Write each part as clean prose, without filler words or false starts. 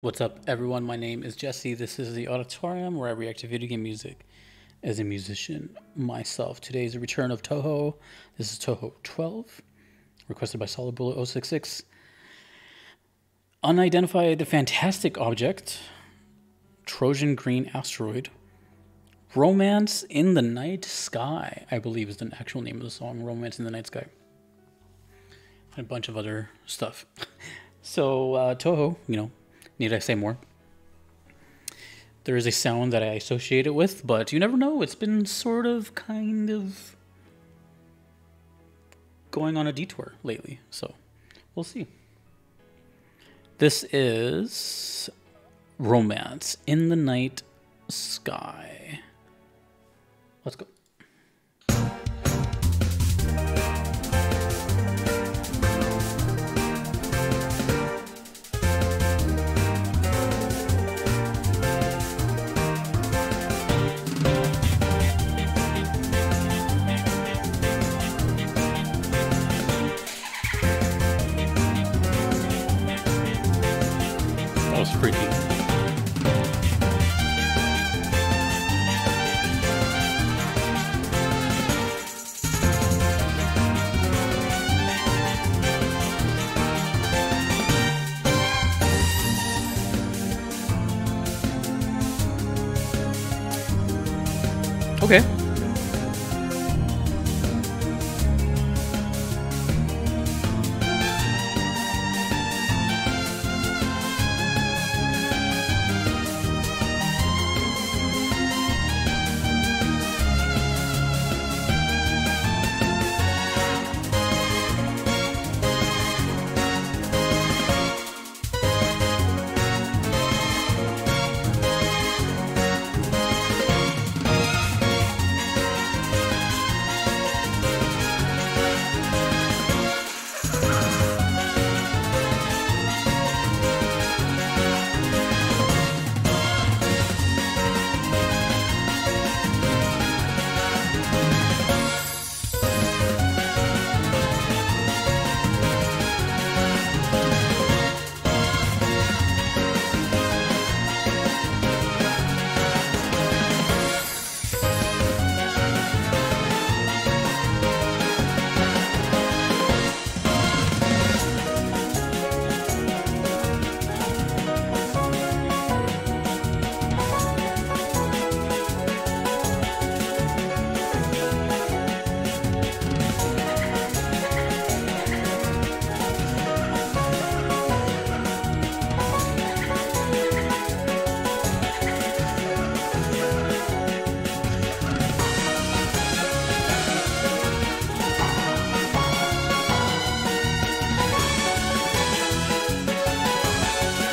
What's up, everyone? My name is Jesse. This is the Auditorium where I react to video game music as a musician myself. Today is a return of Touhou. This is Touhou 12, requested by Solid Bullet 066. Unidentified fantastic object, Trojan green asteroid, Romance in the Night Sky, I believe is the actual name of the song, Romance in the Night Sky. And a bunch of other stuff. So, Touhou, need I say more? There is a sound that I associate it with, but you never know. It's been kind of going on a detour lately, so we'll see. This is Romance in the Night Sky. Let's go. That was freaky. Okay.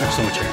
There's so much here.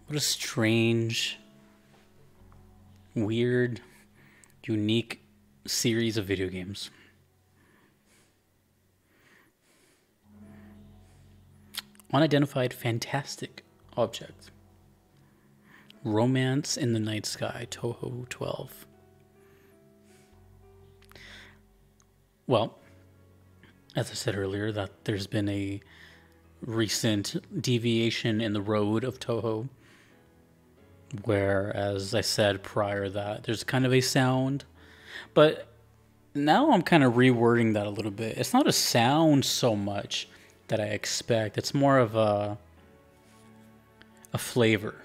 What a strange, weird, unique series of video games. Unidentified fantastic object. Romance in the Night Sky, Touhou 12. Well, as I said earlier, that there's been a recent deviation in the road of Touhou, where, as I said prior, that there's kind of a sound, but now I'm kind of rewording that a little bit. It's not a sound so much that I expect. It's more of a flavor,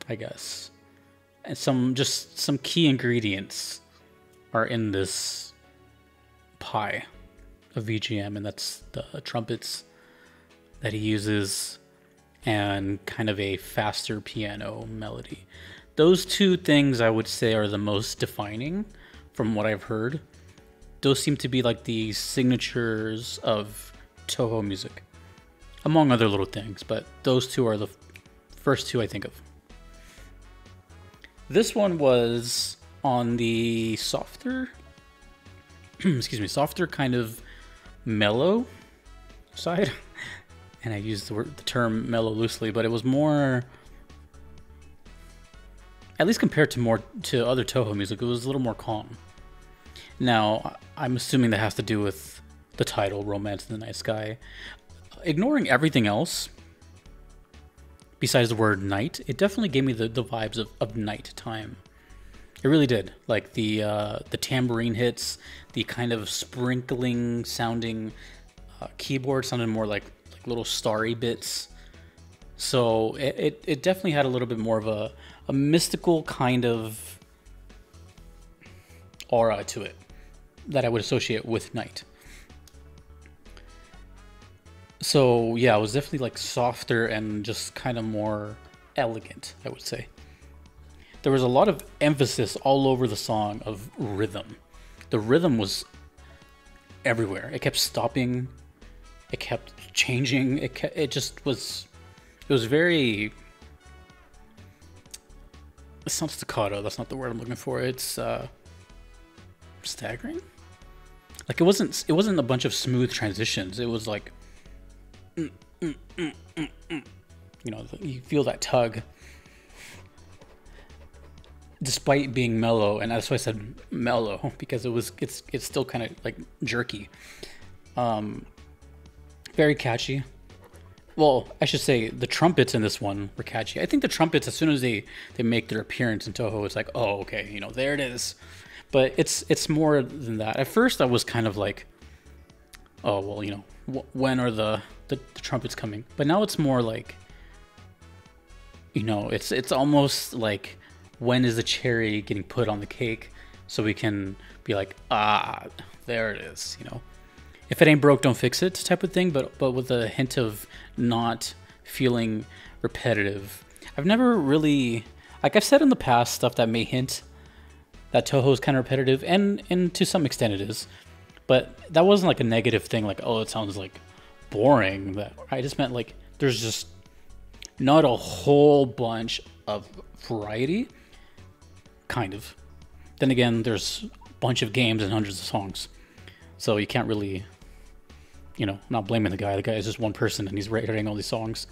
I guess. And some key ingredients are in this pie of VGM, and that's the trumpets that he uses and kind of a faster piano melody. Those two things I would say are the most defining from what I've heard. Those seem to be like the signatures of Touhou music, among other little things, but those two are the first two I think of. This one was on the softer, excuse me, softer kind of mellow side. And I use the term mellow loosely, but it was more, at least compared to other Touhou music, it was a little more calm. Now, I'm assuming that has to do with the title, Romance in the Night Sky. Ignoring everything else, besides the word night, it definitely gave me the vibes of night time. It really did. Like the tambourine hits, the kind of sprinkling sounding keyboard sounded more like little starry bits. So it definitely had a little bit more of a mystical kind of aura to it that I would associate with night. So yeah, it was definitely like softer and just kind of more elegant, I would say. There was a lot of emphasis all over the song of rhythm. The rhythm was everywhere. It kept stopping. It kept changing. It was very, it's not staccato. That's not the word I'm looking for. It's staggering. Like it wasn't a bunch of smooth transitions. It was like, you know, you feel that tug, despite being mellow. And that's why I said mellow, because it's still kind of like jerky. Very catchy. Well, I should say the trumpets in this one were catchy. I think the trumpets, as soon as they make their appearance in Touhou, it's like, oh, okay, you know, there it is. But it's more than that. At first, I was kind of like, oh, well, you know, when are the trumpets coming? But now it's more like, you know, it's almost like, when is the cherry getting put on the cake so we can be like, ah, there it is, you know. If it ain't broke, don't fix it type of thing, but with a hint of not feeling repetitive. I've never really, like I've said in the past, stuff that may hint that Touhou is kind of repetitive, and to some extent it is, but that wasn't like a negative thing, like, oh, it sounds like boring. That I just meant like there's just not a whole bunch of variety, kind of. Then again, there's a bunch of games and hundreds of songs, so you can't really, you know, not blaming the guy. The guy is just one person and he's writing all these songs.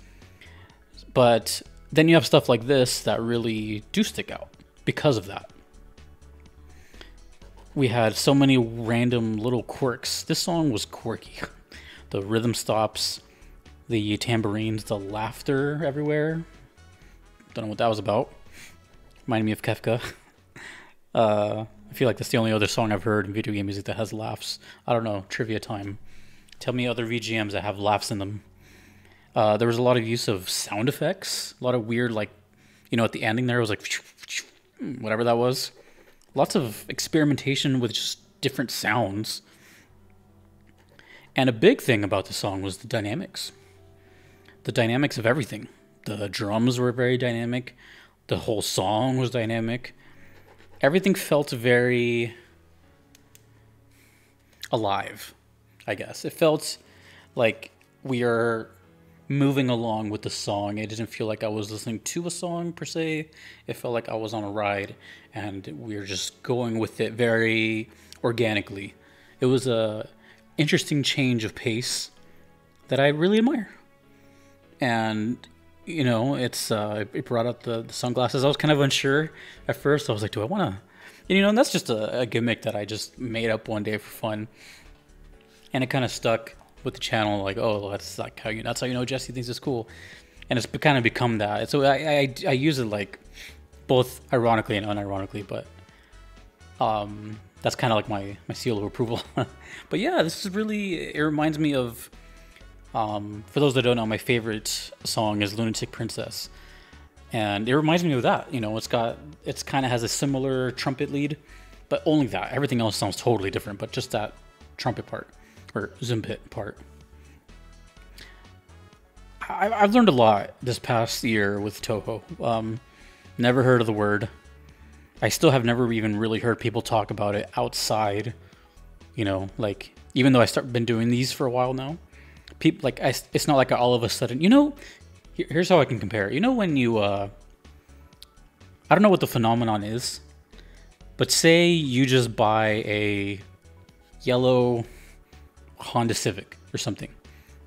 But then you have stuff like this that really do stick out because of that. We had so many random little quirks. This song was quirky. The rhythm stops, the tambourines, the laughter everywhere. Don't know what that was about. Reminded me of Kefka. I feel like that's the only other song I've heard in video game music that has laughs. I don't know, trivia time. Tell me other VGMs that have laughs in them. There was a lot of use of sound effects. A lot of weird, like, you know, at the ending there, it was like, whatever that was. Lots of experimentation with just different sounds. And a big thing about the song was the dynamics. The dynamics of everything. The drums were very dynamic. The whole song was dynamic. Everything felt very alive, I guess. It felt like we are moving along with the song. It didn't feel like I was listening to a song per se. It felt like I was on a ride and we were just going with it very organically. It was a interesting change of pace that I really admire. And you know, it brought up the sunglasses. I was kind of unsure at first. I was like, do I want to? You know, and that's just a gimmick that I just made up one day for fun, and it kind of stuck with the channel. Like, oh, that's how you know Jesse thinks it's cool, and it's kind of become that. So I use it like both ironically and unironically, but that's kind of like my seal of approval. But yeah, this is really, it reminds me of. For those that don't know, my favorite song is Lunatic Princess. And it reminds me of that. You know, it's kind of has a similar trumpet lead, but only that. Everything else sounds totally different, but just that trumpet part, or zumpet part. I've learned a lot this past year with Touhou. Never heard of the word. I still have never even really heard people talk about it outside. You know, like, even though been doing these for a while now. People like it's not like all of a sudden, you know, here's how I can compare it. You know, when you I don't know what the phenomenon is, but say you just buy a yellow Honda Civic or something.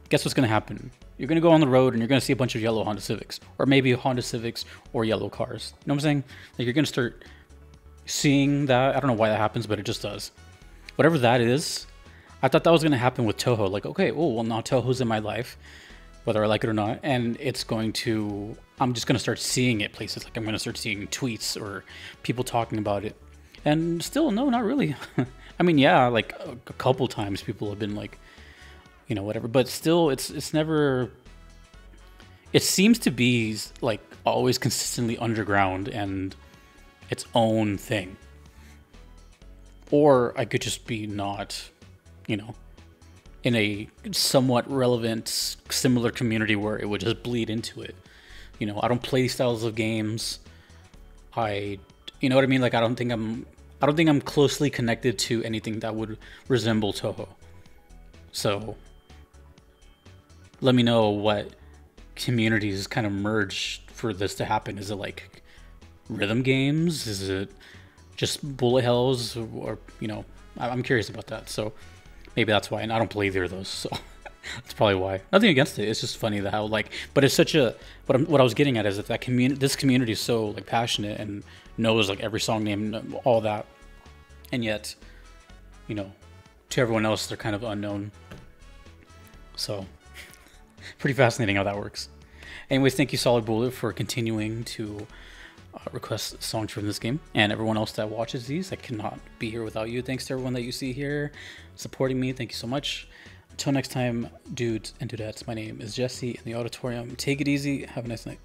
Guess what's going to happen? You're going to go on the road and you're going to see a bunch of yellow Honda Civics, or maybe Honda Civics or yellow cars. You know what I'm saying? Like, you're going to start seeing that. I don't know why that happens, but it just does. Whatever that is, I thought that was going to happen with Touhou. Like, okay, oh, well, now Touhou's in my life, whether I like it or not. And I'm just going to start seeing it places. Like, I'm going to start seeing tweets or people talking about it. And still, no, not really. I mean, yeah, like a couple times people have been like, you know, whatever. But still, it's never, it seems to be like always consistently underground and its own thing. Or I could just be not, you know, in a somewhat relevant, similar community where it would just bleed into it. You know, I don't play these styles of games. You know what I mean? Like, I don't think I'm closely connected to anything that would resemble Touhou. So, let me know what communities kind of merged for this to happen. Is it like rhythm games? Is it just bullet hells? Or, you know, I'm curious about that. So, maybe that's why. And I don't play either of those, so that's probably why. Nothing against it. It's just funny that how, like, but it's such a, what I was getting at is that this community is so like passionate and knows like every song name, all that, and yet, you know, to everyone else they're kind of unknown. So pretty fascinating how that works. Anyways, thank you Solid Bullet for continuing to request songs from this game, and everyone else that watches these. I cannot be here without you. Thanks to everyone that you see here supporting me. Thank you so much. Until next time, dudes and dudettes, my name is Jesse in the auditorium. Take it easy. Have a nice night.